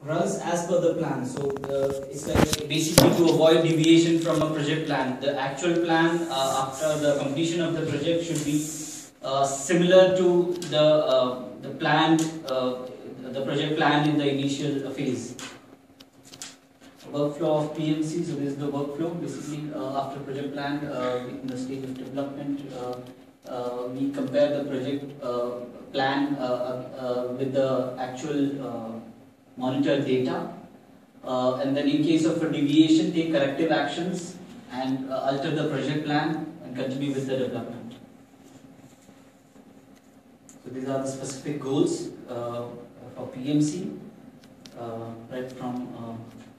runs as per the plan. So it's like basically to avoid deviation from a project plan. The actual plan after the completion of the project should be similar to the planned the project plan in the initial phase. Workflow of PMC. So this is the workflow. Basically, after project plan, in the stage of development, we compare the project plan with the actual monitor data, and then in case of a deviation, take corrective actions and alter the project plan and continue with the development. So these are the specific goals for PMC, right from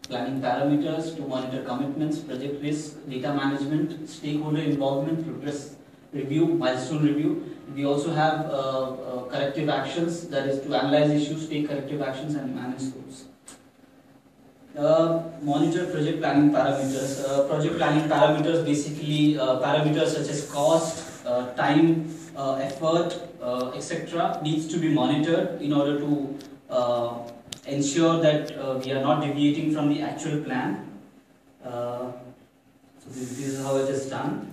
planning parameters to monitor commitments, project risk, data management, stakeholder involvement, progress review, milestone review. We also have corrective actions, that is to analyze issues, take corrective actions and manage those. Monitor project planning parameters. Project planning parameters basically parameters such as cost, time, effort, etc. needs to be monitored in order to ensure that we are not deviating from the actual plan. So this is how it is done.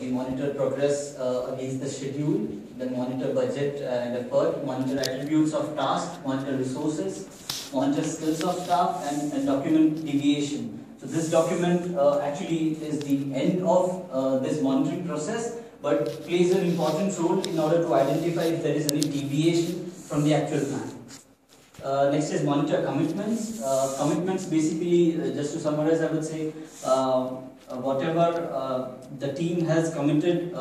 We monitor progress against the schedule, then monitor budget and effort, monitor attributes of task, monitor resources, monitor skills of staff, and document deviation. So this document actually is the end of this monitoring process, but plays an important role in order to identify if there is any deviation from the actual plan. Next is monitor commitments. Commitments basically, just to summarize, I would say whatever the team has committed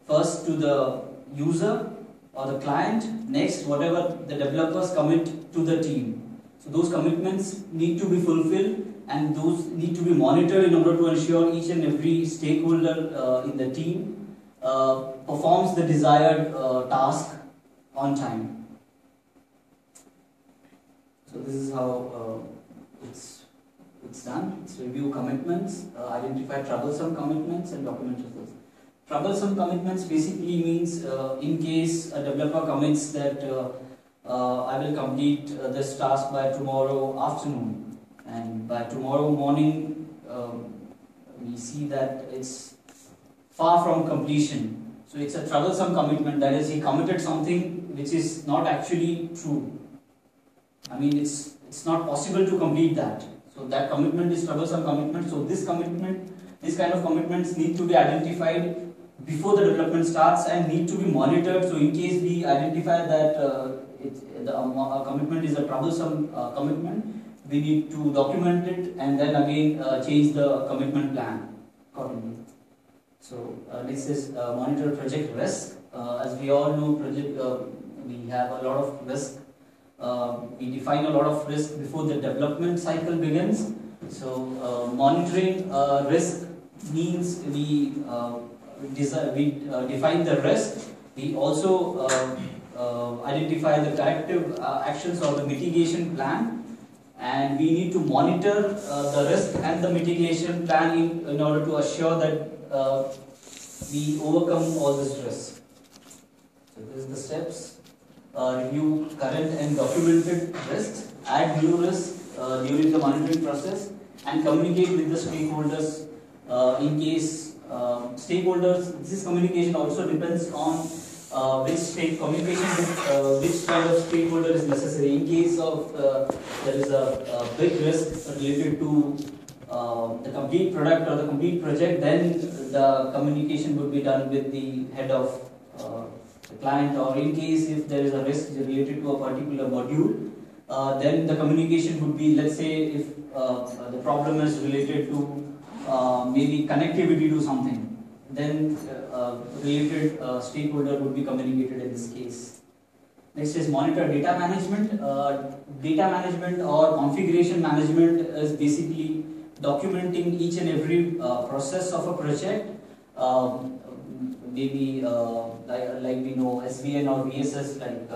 first to the user or the client, next whatever the developers commit to the team. So those commitments need to be fulfilled and those need to be monitored in order to ensure each and every stakeholder in the team performs the desired task on time. So this is how it's done. It's review commitments, identify troublesome commitments, and document results. Troublesome commitments basically means in case a developer commits that I will complete this task by tomorrow afternoon, and by tomorrow morning we see that it's far from completion. So it's a troublesome commitment, that is he committed something which is not actually true. I mean, it's not possible to complete that. So that commitment is troublesome commitment. So this kind of commitments need to be identified before the development starts and need to be monitored. So in case we identify that the commitment is a troublesome commitment, we need to document it and then again change the commitment plan accordingly. So next is monitor project risk. As we all know, we have a lot of risk. We define a lot of risk before the development cycle begins. So monitoring risk means we define the risk. We also identify the corrective actions or the mitigation plan, and we need to monitor the risk and the mitigation plan in order to assure that we overcome all this risk. So this is the steps. Review current and documented risks, add new risks during the monitoring process, and communicate with the stakeholders in case stakeholders. This communication also depends on which kind of stakeholder is necessary. In case of there is a big risk related to the complete product or the complete project, then the communication would be done with the head of the client, or in case if there is a risk related to a particular module, then the communication would be, let's say if the problem is related to maybe connectivity to something, then related stakeholder would be communicated in this case. Next is monitor data management. Data management or configuration management is basically documenting each and every process of a project. Maybe like we know SVN or VSS, like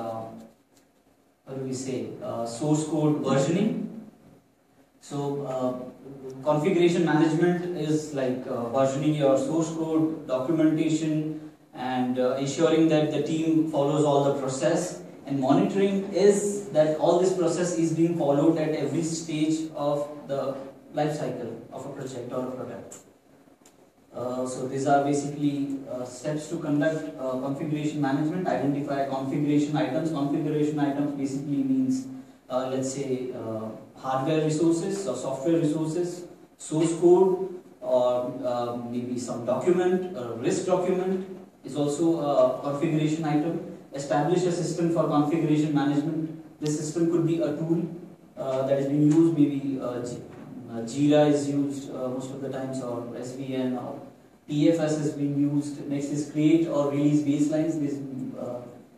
what do we say, source code versioning. So configuration management is like versioning your source code, documentation, and ensuring that the team follows all the process, And monitoring is that all this process is being followed at every stage of the life cycle of a project or a product. So these are basically steps to conduct configuration management. Identify configuration items. Configuration items basically means, let's say, hardware resources or software resources, source code, or maybe some document, a risk document is also a configuration item. Establish a system for configuration management. This system could be a tool that is being used, maybe Jira is used most of the times, or SVN, or PFS is being used. Next is create or release baselines. This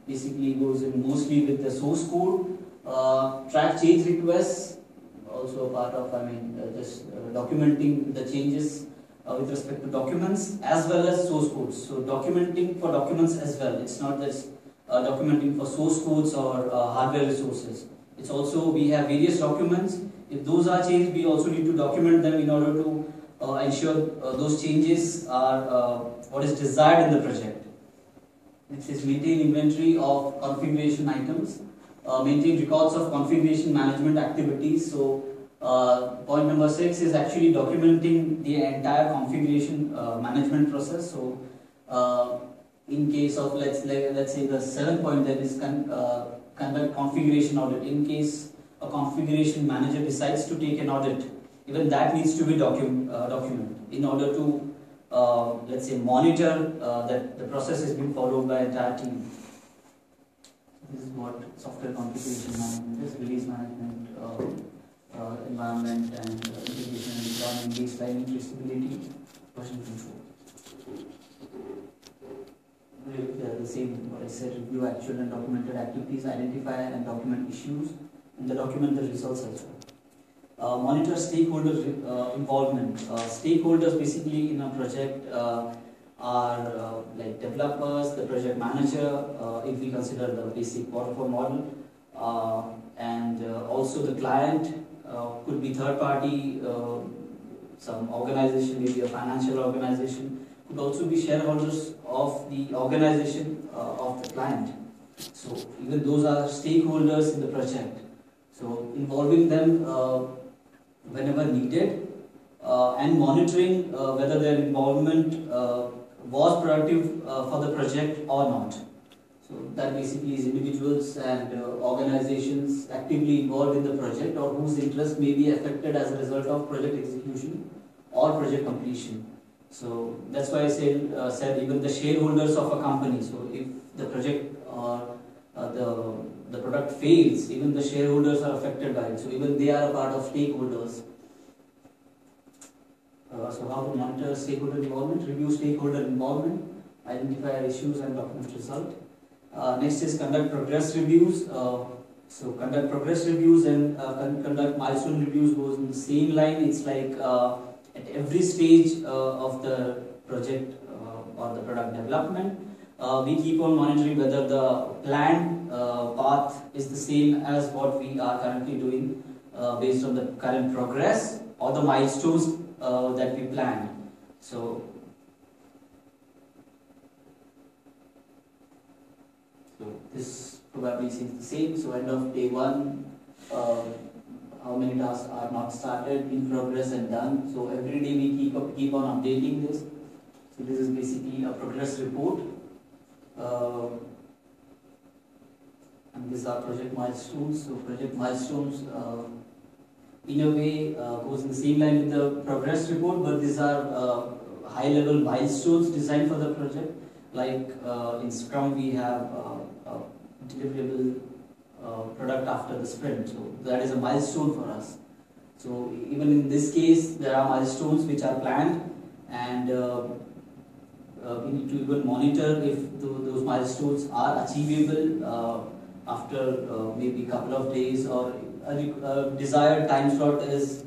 basically goes in mostly with the source code. Track change requests, also a part of, just documenting the changes with respect to documents as well as source codes. So documenting for documents as well. It's not just documenting for source codes or hardware resources. It's also, we have various documents. If those are changed, we also need to document them in order to ensure those changes are what is desired in the project. Next is maintain inventory of configuration items. Maintain records of configuration management activities. So point number 6 is actually documenting the entire configuration management process. So in case of let's say the 7th point, that is conduct configuration audit. In case a configuration manager decides to take an audit, even that needs to be documented in order to let's say monitor that the process is being followed by entire team. This is what software configuration management is: release management, environment and integration and deployment, baseline traceability, version control. The same what I said: review actual and documented activities, identify and document issues, and document the results as well. Monitor stakeholder involvement. Stakeholders basically in a project are like developers, the project manager, if we consider the basic waterfall model, and also the client could be third party, some organization, maybe a financial organization, could also be shareholders of the organization of the client. So even those are stakeholders in the project. So involving them whenever needed, and monitoring whether their involvement was productive for the project or not. So that basically is individuals and organizations actively involved in the project or whose interest may be affected as a result of project execution or project completion. So that's why I said even the shareholders of a company. So if the project or the product fails, even the shareholders are affected by it. So even they are a part of stakeholders. So how to monitor stakeholder involvement? Review stakeholder involvement, identify issues and document result. Next is conduct progress reviews. So conduct progress reviews and conduct milestone reviews goes in the same line. It's like at every stage of the project or the product development, we keep on monitoring whether the planned path is the same as what we are currently doing based on the current progress or the milestones that we planned. So this probably seems the same. So end of day 1, how many tasks are not started, in progress and done. So every day we keep on updating this. So this is basically a progress report. And these are project milestones. So project milestones in a way goes in the same line with the progress report, but these are high-level milestones designed for the project. Like in Scrum, we have deliverable product after the sprint. So that is a milestone for us. So even in this case, there are milestones which are planned, and we need to even monitor if those milestones are achievable after maybe a couple of days, or a desired time slot is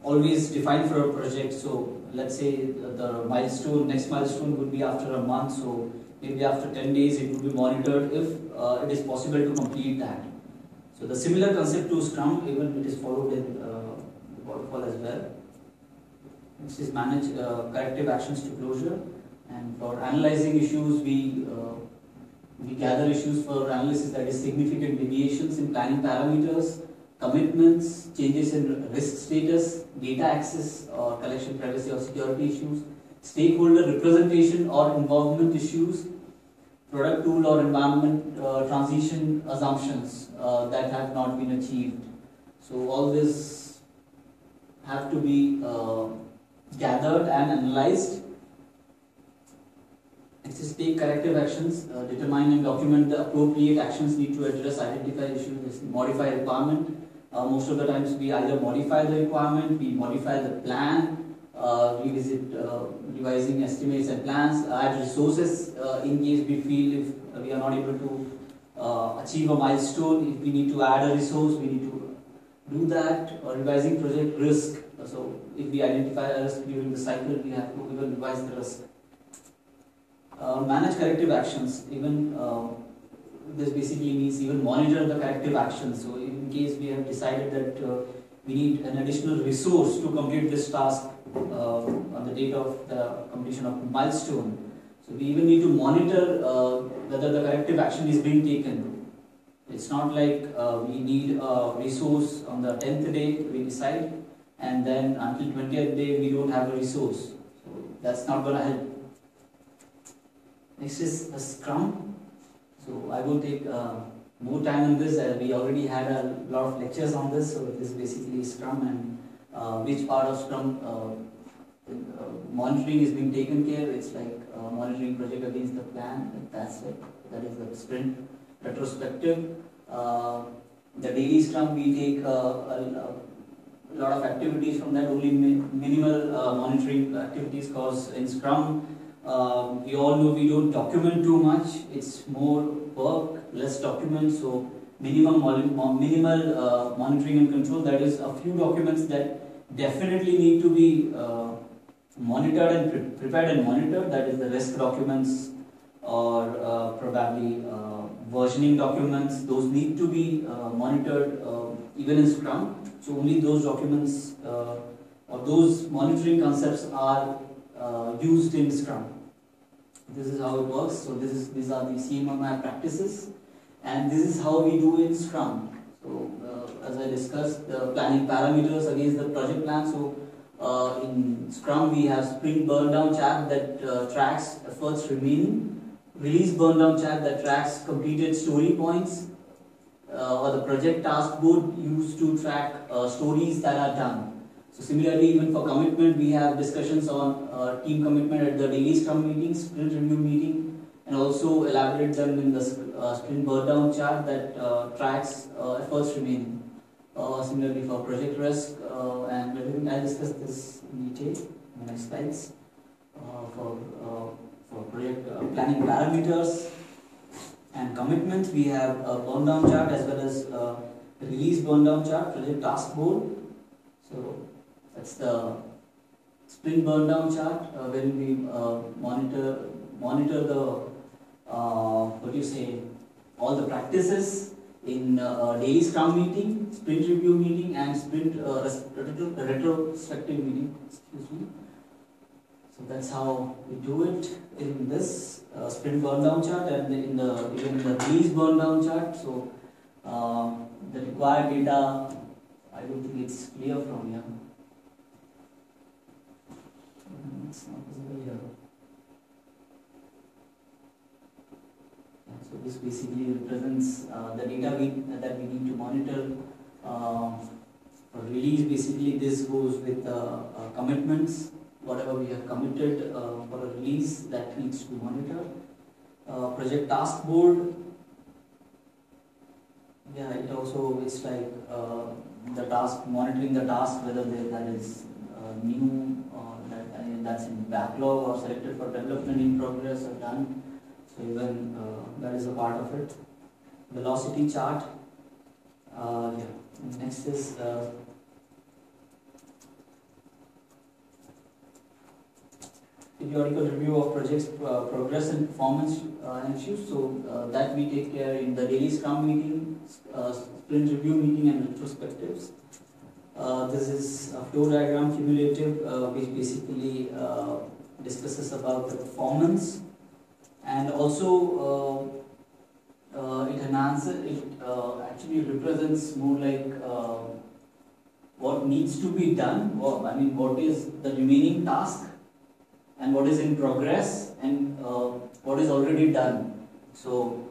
always defined for a project. So let's say the next milestone would be after a month, so maybe after 10 days it would be monitored if it is possible to complete that. So the similar concept to Scrum, even it is followed in Waterfall as well. Next is manage corrective actions to closure, and for analyzing issues we We gather issues for analysis, that is significant deviations in planning parameters, commitments, changes in risk status, data access or collection privacy or security issues, stakeholder representation or involvement issues, product tool or environment transition assumptions that have not been achieved. So all this have to be gathered and analyzed. Next is take corrective actions, determine and document the appropriate actions need to address identified issues, modify requirement. Most of the times we either modify the requirement, we modify the plan, revisit revising estimates and plans, add resources in case we feel if we are not able to achieve a milestone, if we need to add a resource, we need to do that, or revising project risk. So if we identify a risk during the cycle, we have to even revise the risk. Manage corrective actions, even this basically means even monitor the corrective actions. So in case we have decided that we need an additional resource to complete this task on the date of the completion of the milestone, so we even need to monitor whether the corrective action is being taken. It's not like we need a resource on the 10th day we decide and then until 20th day we don't have a resource. So that's not going to help. Next is a Scrum. So I will take more time on this. We already had a lot of lectures on this. So it is basically Scrum and which part of Scrum monitoring is being taken care. It's like monitoring project against the plan. That's it. That is the sprint retrospective. The daily Scrum, we take a lot of activities from that. Only minimal monitoring activities, because in Scrum we all know we don't document too much. It's more work, less document. So minimal monitoring and control. That is a few documents that definitely need to be monitored and prepared and monitored. That is the risk documents or probably versioning documents. Those need to be monitored even in Scrum. So only those documents or those monitoring concepts are used in Scrum. This is how it works. So these are the CMMI practices, and this is how we do in Scrum. So as I discussed, the planning parameters against the project plan. So in Scrum we have sprint burn down chart that tracks efforts remaining, release burn down chart that tracks completed story points, or the project task board used to track stories that are done. So similarly, even for commitment, we have discussions on team commitment at the daily Scrum meeting, sprint review meeting, and also elaborate them in the sprint burn down chart that tracks efforts remaining. Similarly for project risk and everything, I'll discuss this in detail in the next slides. For project planning parameters and commitments, we have a burn down chart as well as release burn down chart, project task board. So that's the sprint burn down chart when we monitor the all the practices in daily Scrum meeting, sprint review meeting, and sprint retrospective meeting. Excuse me. So that's how we do it in this sprint burn down chart, and even in the release burn down chart. So the required data, I don't think it's clear from here. It's not visible here. So this basically represents the data that we need to monitor. For release, basically this goes with commitments. Whatever we have committed for a release, that needs to monitor. Project task board. Yeah, it also is like the task, monitoring the task, whether that is new or that's in backlog or selected for development in progress or done. So even that is a part of it. Velocity chart. Next is periodical review of projects progress and performance issues. So that we take care in the daily Scrum meeting, sprint review meeting, and retrospectives. This is a flow diagram cumulative, which basically discusses about the performance, and also it enhances, it actually represents more like what needs to be done, I mean what is the remaining task and what is in progress and what is already done. So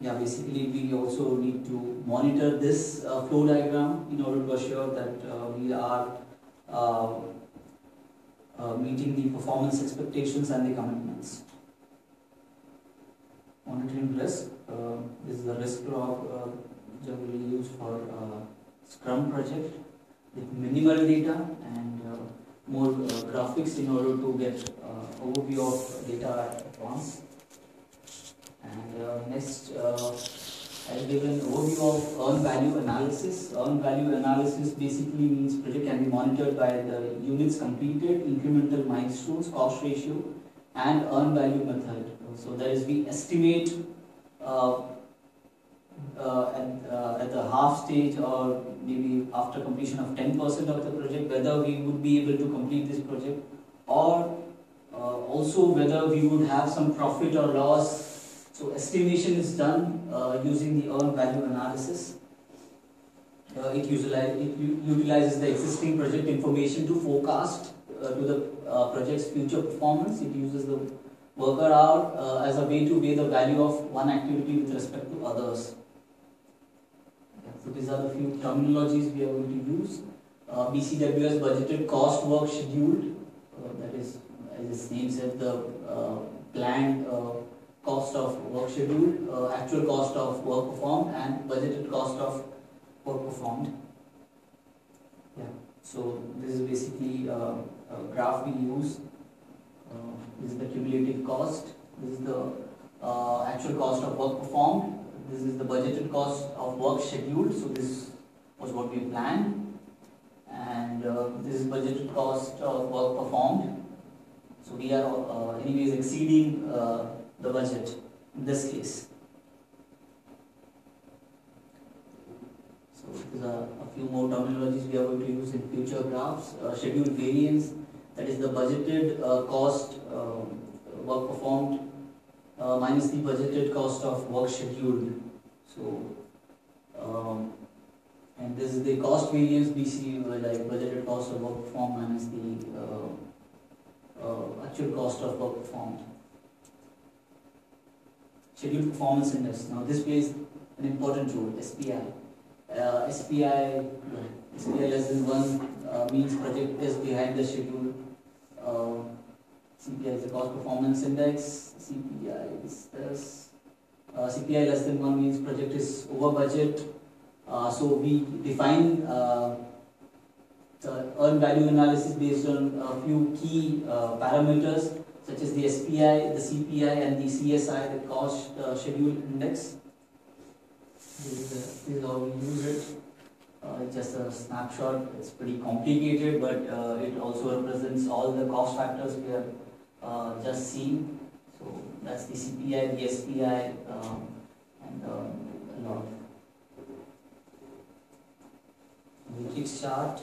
yeah, basically we also need to monitor this flow diagram in order to assure that we are meeting the performance expectations and the commitments. Monitoring risk. This is the risk log generally used for Scrum project with minimal data and more graphics in order to get overview of data at once. And next, I'll give an overview of earned value analysis. Earned value analysis basically means project can be monitored by the units completed, incremental milestones, cost ratio, and earned value method. So that is, we estimate at the half stage or maybe after completion of 10% of the project whether we would be able to complete this project, or also whether we would have some profit or loss. So estimation is done using the earned value analysis. It utilizes the existing project information to forecast to the project's future performance. It uses the worker hour as a way to weigh the value of one activity with respect to others. So these are the few terminologies we are going to use. BCWS, budgeted cost work scheduled. That is, as its name said, the planned cost of work scheduled, actual cost of work performed, and budgeted cost of work performed. Yeah. So this is basically a graph we use. This is the cumulative cost. This is the actual cost of work performed. This is the budgeted cost of work scheduled. So this was what we planned, and this is budgeted cost of work performed. So we are anyways exceeding the budget in this case. So these are a few more terminologies we are going to use in future graphs. Scheduled variance, that is the budgeted cost work performed minus the budgeted cost of work scheduled. So and this is the cost variance BC, like budgeted cost of work performed minus the actual cost of work performed. Scheduled performance index. Now this plays an important role. SPI. SPI less than 1 means project is behind the schedule. CPI is the cost performance index. CPI is this. CPI less than 1 means project is over budget. So we define the earned value analysis based on a few key parameters such as the SPI, the CPI, and the CSI, the cost schedule index. This is how we use it. It's just a snapshot. It's pretty complicated, but it also represents all the cost factors we have just seen. So that's the CPI, the SPI, and a lot. Matrix chart.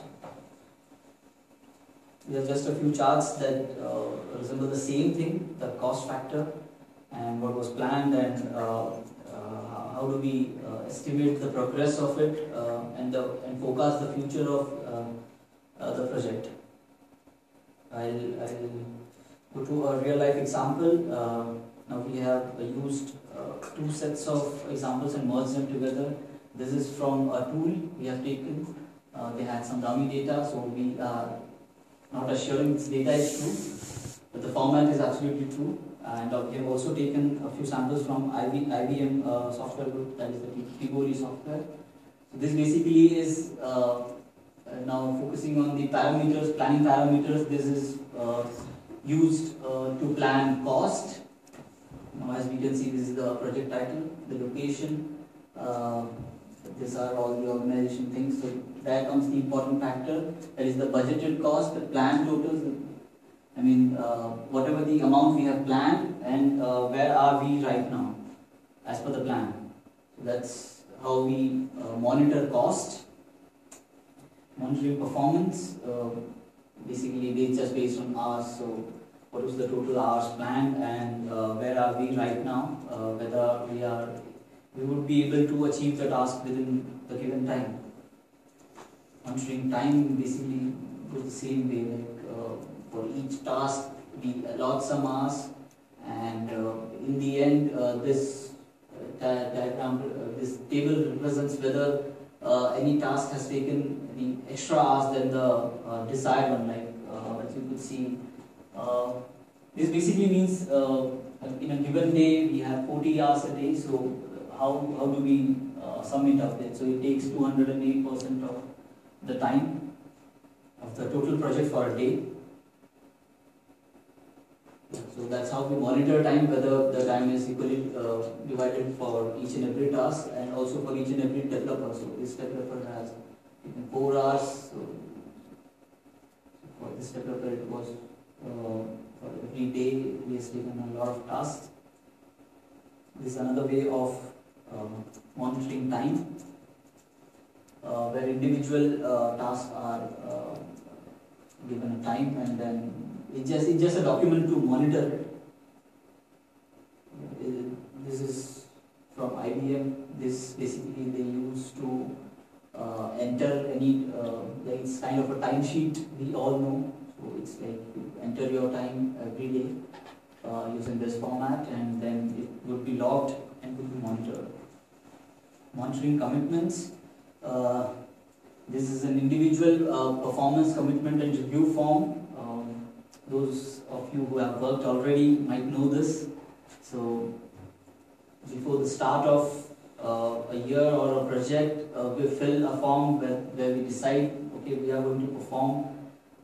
We have just a few charts that resemble the same thing, the cost factor and what was planned, and how do we estimate the progress of it and forecast the future of the project. I'll go to a real life example. Now we have used two sets of examples and merged them together. This is from a tool we have taken. They had some dummy data, so we are not assuring this data is true, but the format is absolutely true. And we have also taken a few samples from IBM software group, that is the Pigori software. So this basically is now focusing on the parameters, planning parameters. This is used to plan cost. Now as we can see, this is the project title, the location. These are all the organization things. So there comes the important factor, that is the budgeted cost, the planned totals. I mean, whatever the amount we have planned, and where are we right now as per the plan. So that's how we monitor cost. Monitoring performance, basically it's just based on hours. So what is the total hours planned, and where are we right now whether we would be able to achieve the task within the given time. Monitoring time basically goes the same way, like for each task we allot some hours, and in the end this diagram, this table represents whether any task has taken any extra hours than the desired one. Like as you could see, this basically means in a given day we have 40 hours a day. So how do we sum it up then? So it takes 208% of the time of the total project for a day. So that's how we monitor time, whether the time is equally divided for each and every task, and also for each and every developer. So this developer has 4 hours. So for this developer it was for every day he has taken a lot of tasks. This is another way of monitoring time, where individual tasks are given a time, and then it's just a document to monitor it. This is from IBM. This basically they use to enter any, like it's kind of a timesheet, we all know. So it's like you enter your time every day using this format, and then it would be logged and would be monitored. Monitoring commitments. This is an individual performance commitment and review form. Those of you who have worked already might know this. So before the start of a year or a project, we fill a form where we decide, okay, we are going to perform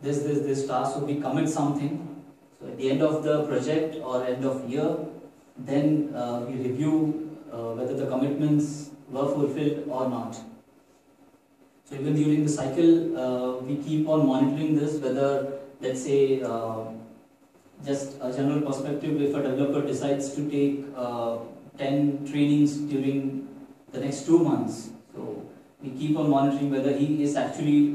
this task, so we commit something. So at the end of the project or end of year, then we review whether the commitments were fulfilled or not. So even during the cycle, we keep on monitoring this, whether, let's say, just a general perspective, if a developer decides to take 10 trainings during the next 2 months, so we keep on monitoring whether he is actually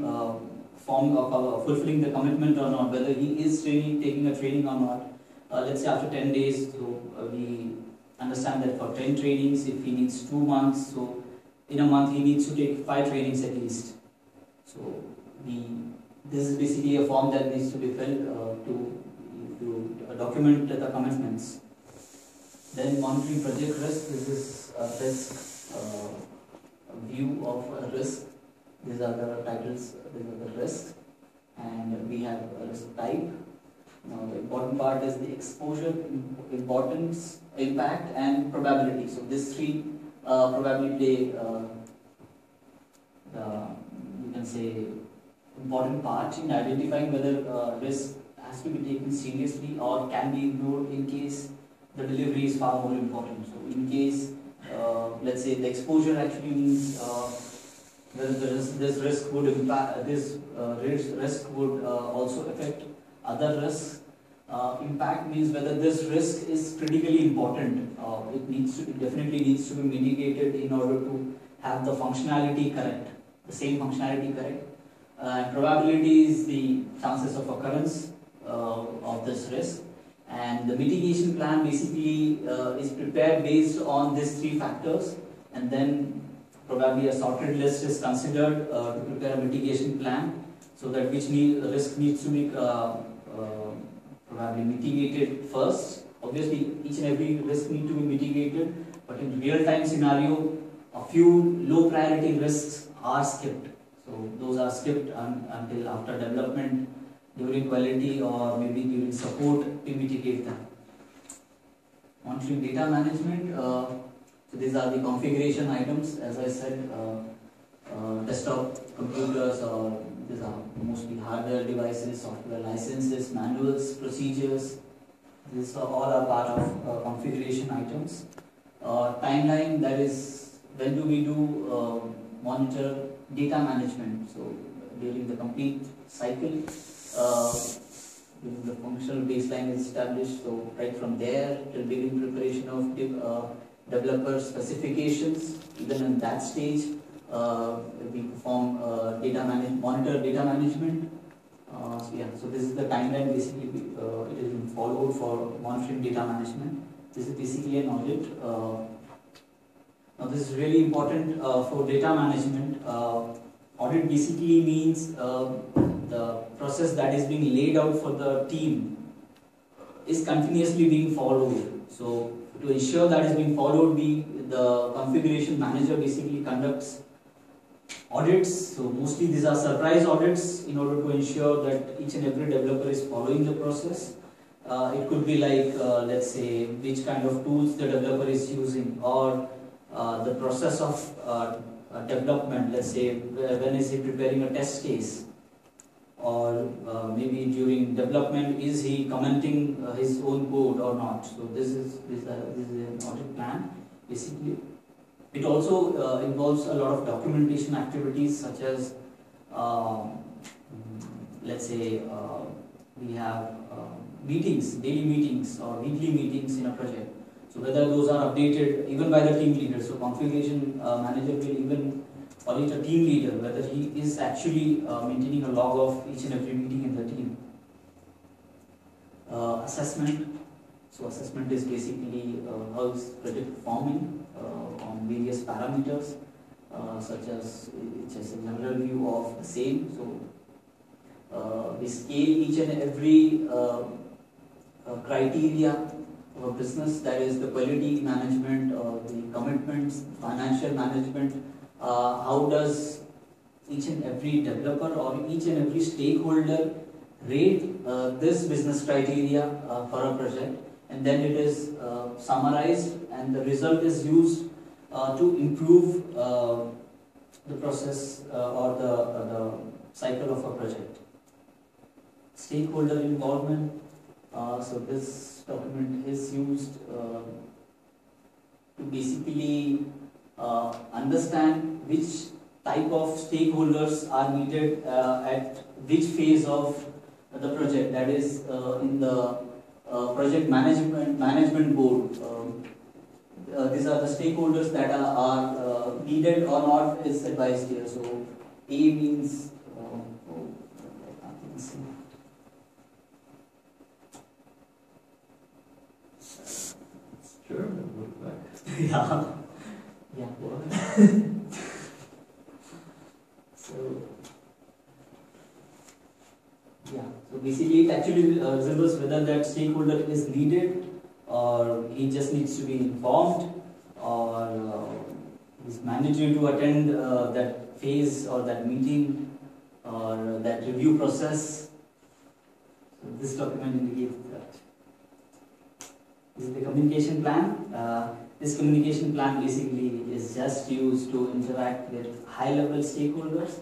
fulfilling the commitment or not, whether he is taking a training or not. Let's say after 10 days, so we understand that for 10 trainings, if he needs 2 months, so in a month he needs to take 5 trainings at least. So this is basically a form that needs to be filled to document the commitments. Then monitoring project risk. This is a risk view of a risk. These are the titles. These are the risks, and we have a risk type. Now the important part is the exposure, importance, impact, and probability. So these 3 probably play you can say important part in identifying whether risk has to be taken seriously or can be ignored in case the delivery is far more important. So in case, let's say the exposure actually means whether this risk would impact, risk would also affect other risks. Impact means whether this risk is critically important. It definitely needs to be mitigated in order to have the functionality correct, the same functionality correct. Probability is the chances of occurrence of this risk, and the mitigation plan basically is prepared based on these 3 factors, and then probably a sorted list is considered to prepare a mitigation plan, so that which risk needs to be probably mitigated first. Obviously each and every risk needs to be mitigated, but in real-time scenario a few low priority risks are skipped. So those are skipped until after development, during quality, or maybe during support to mitigate them. Monitoring data management. So these are the configuration items. As I said, desktop computers, or these are mostly hardware devices, software licenses, manuals, procedures. These are all are part of configuration items. Timeline, that is when do we do monitor data management. So during the complete cycle, during the functional baseline is established, so right from there till beginning preparation of developer specifications, even in that stage we perform monitor data management. So this is the timeline basically it is followed for monitoring data management. This is basically an audit. Now this is really important for data management. Audit basically means the process that is being laid out for the team is continuously being followed. So to ensure that is being followed, the configuration manager basically conducts audits. So mostly these are surprise audits in order to ensure that each and every developer is following the process. It could be like, let's say, which kind of tools the developer is using, or the process of development. Let's say, when is he preparing a test case, or maybe during development, is he commenting his own code or not. So this is an audit plan basically. It also involves a lot of documentation activities, such as let's say we have meetings, daily meetings or weekly meetings in a project. So whether those are updated even by the team leader. So configuration manager will even audit a team leader whether he is actually maintaining a log of each and every meeting in the team. Assessment. So assessment is basically how is project performing on various parameters, such as it's just a general view of the same. So we scale each and every criteria of a business, that is the quality management or the commitments, financial management. How does each and every developer or each and every stakeholder rate this business criteria for a project, and then it is summarized and the result is used to improve the process or the cycle of a project. Stakeholder involvement. So this document is used to basically understand which type of stakeholders are needed at which phase of the project, that is in the project management board. These are the stakeholders that are needed or not is advised here. So A means sure, look back. yeah. So basically it actually resembles whether that stakeholder is needed, or he just needs to be informed, or is mandatory to attend that phase or that meeting or that review process. So this document indicates that. This is the communication plan. This communication plan basically is just used to interact with high-level stakeholders,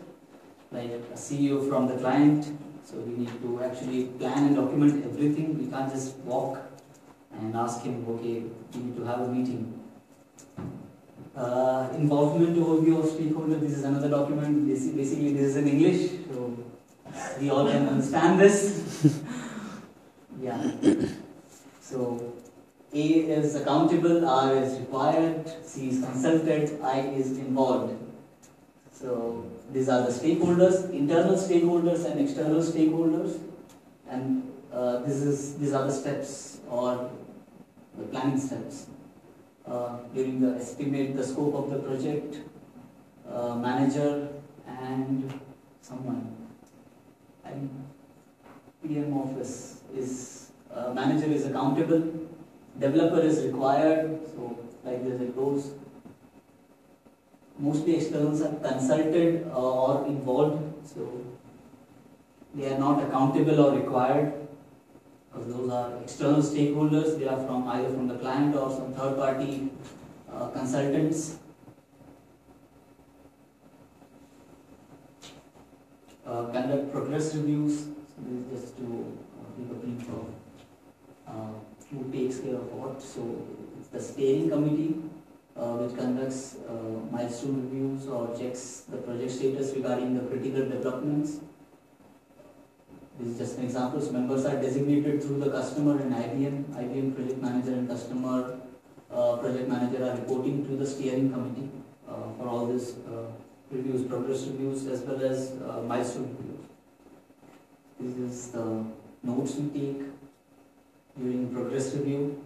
like a CEO from the client. So we need to actually plan and document everything. We can't just walk and ask him, okay, we need to have a meeting. Involvement overview of stakeholder. This is another document. Basically, this is in English, so we all can understand this. Yeah. So A is accountable, R is required, C is consulted, I is involved. So these are the stakeholders, internal stakeholders and external stakeholders, and these are the steps or the planning steps. During the estimate the scope of the project, manager and someone. And PM office is manager is accountable, developer is required. So like this it goes. Mostly externals are consulted or involved, so they are not accountable or required, because those are external stakeholders. They are from either from the client or some third party consultants. Conduct progress reviews. So this is just to give a brief of who takes care of what. So it's the steering committee which conducts milestone reviews or checks the project status regarding the critical developments. This is just an example. So members are designated through the customer and IBM project manager and customer project manager are reporting to the steering committee for all these reviews, progress reviews as well as milestone reviews. This is the notes we take during progress review.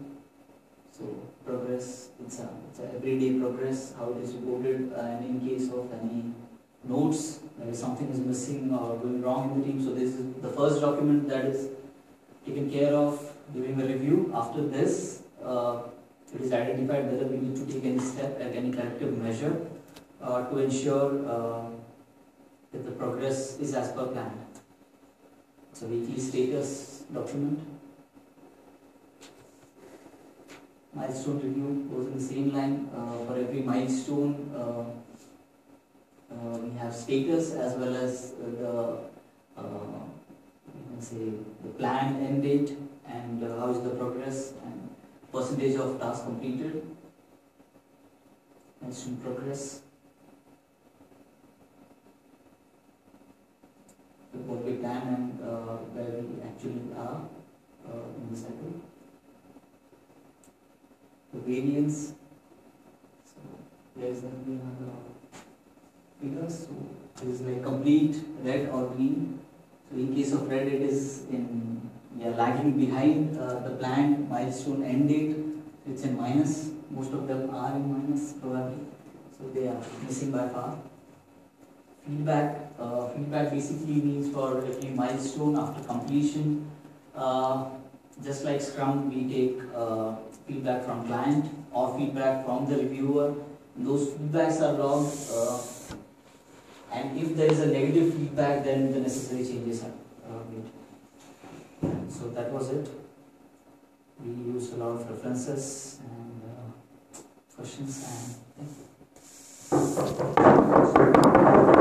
So progress, it's a everyday progress, how it is reported, and in case of any notes, something is missing or going wrong in the team. So this is the first document that is taken care of during the review. After this, it is identified whether we need to take any step, like any corrective measure to ensure that the progress is as per plan. It's a weekly status document. Milestone review goes in the same line. For every milestone, we have status as well as the you can say the planned end date and how is the progress and percentage of tasks completed. Milestone progress. What we plan and where we actually are in the cycle. The variance. So there is going to be another figure. So it is like complete, red or green. So in case of red, it is in lagging behind the planned milestone end date. It's in minus. Most of them are in minus probably. So they are missing by far. Feedback. Feedback basically means for every milestone after completion. Just like Scrum, we take feedback from client or feedback from the reviewer. Those feedbacks are logged, and if there is a negative feedback, then the necessary changes are made. So that was it. We used a lot of references and questions and thank you.